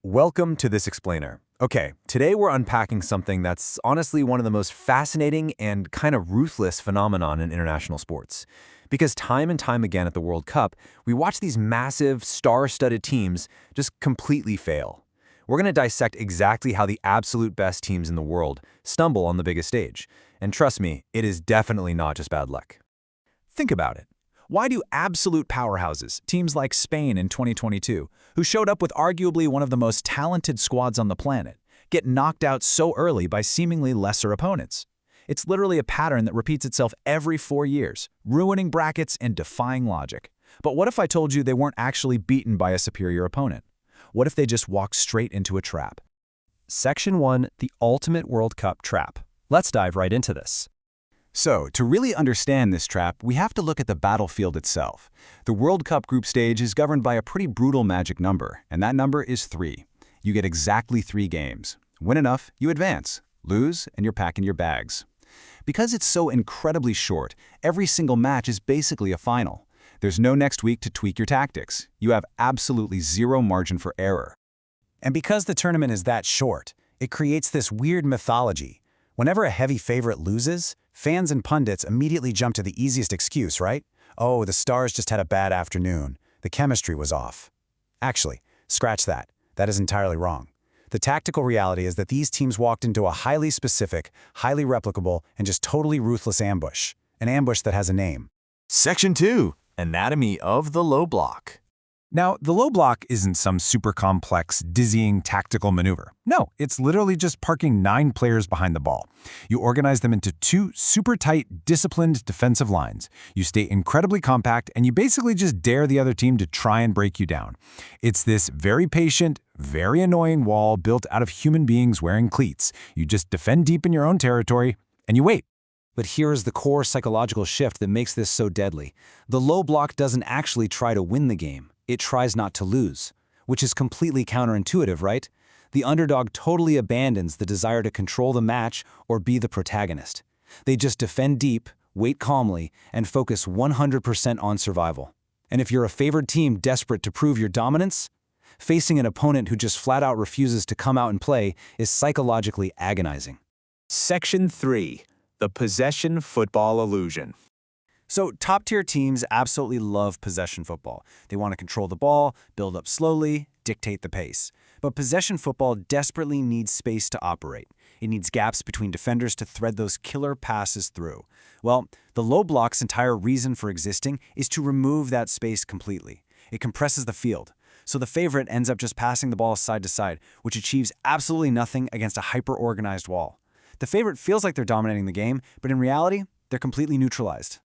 Welcome to This Explainer. Okay, today we're unpacking something that's honestly one of the most fascinating and kind of ruthless phenomenon in international sports. Because time and time again at the World Cup, we watch these massive, star-studded teams just completely fail. We're going to dissect exactly how the absolute best teams in the world stumble on the biggest stage. And trust me, it is definitely not just bad luck. Think about it. Why do absolute powerhouses, teams like Spain in 2022, who showed up with arguably one of the most talented squads on the planet, get knocked out so early by seemingly lesser opponents? It's literally a pattern that repeats itself every 4 years, ruining brackets and defying logic. But what if I told you they weren't actually beaten by a superior opponent? What if they just walked straight into a trap? Section 1, the Ultimate World Cup Trap. Let's dive right into this. So, to really understand this trap, we have to look at the battlefield itself. The World Cup group stage is governed by a pretty brutal magic number, and that number is 3. You get exactly 3 games. Win enough, you advance. Lose, and you're packing your bags. Because it's so incredibly short, every single match is basically a final. There's no next week to tweak your tactics. You have absolutely zero margin for error. And because the tournament is that short, it creates this weird mythology. Whenever a heavy favorite loses, fans and pundits immediately jump to the easiest excuse, right? Oh, the Stars just had a bad afternoon. The chemistry was off. Actually, scratch that. That is entirely wrong. The tactical reality is that these teams walked into a highly specific, highly replicable, and just totally ruthless ambush. An ambush that has a name. Section 2, Anatomy of the Low Block. Now, the low block isn't some super complex, dizzying tactical maneuver. No, it's literally just parking 9 players behind the ball. You organize them into 2 super tight, disciplined defensive lines. You stay incredibly compact, and you basically just dare the other team to try and break you down. It's this very patient, very annoying wall built out of human beings wearing cleats. You just defend deep in your own territory, and you wait. But here's the core psychological shift that makes this so deadly. The low block doesn't actually try to win the game. It tries not to lose, which is completely counterintuitive, right? The underdog totally abandons the desire to control the match or be the protagonist. They just defend deep, wait calmly, and focus 100% on survival. And if you're a favored team desperate to prove your dominance, facing an opponent who just flat out refuses to come out and play is psychologically agonizing. Section 3, the Possession Football Illusion. So top-tier teams absolutely love possession football. They want to control the ball, build up slowly, dictate the pace. But possession football desperately needs space to operate. It needs gaps between defenders to thread those killer passes through. Well, the low block's entire reason for existing is to remove that space completely. It compresses the field. So the favorite ends up just passing the ball side to side, which achieves absolutely nothing against a hyper-organized wall. The favorite feels like they're dominating the game, but in reality, they're completely neutralized.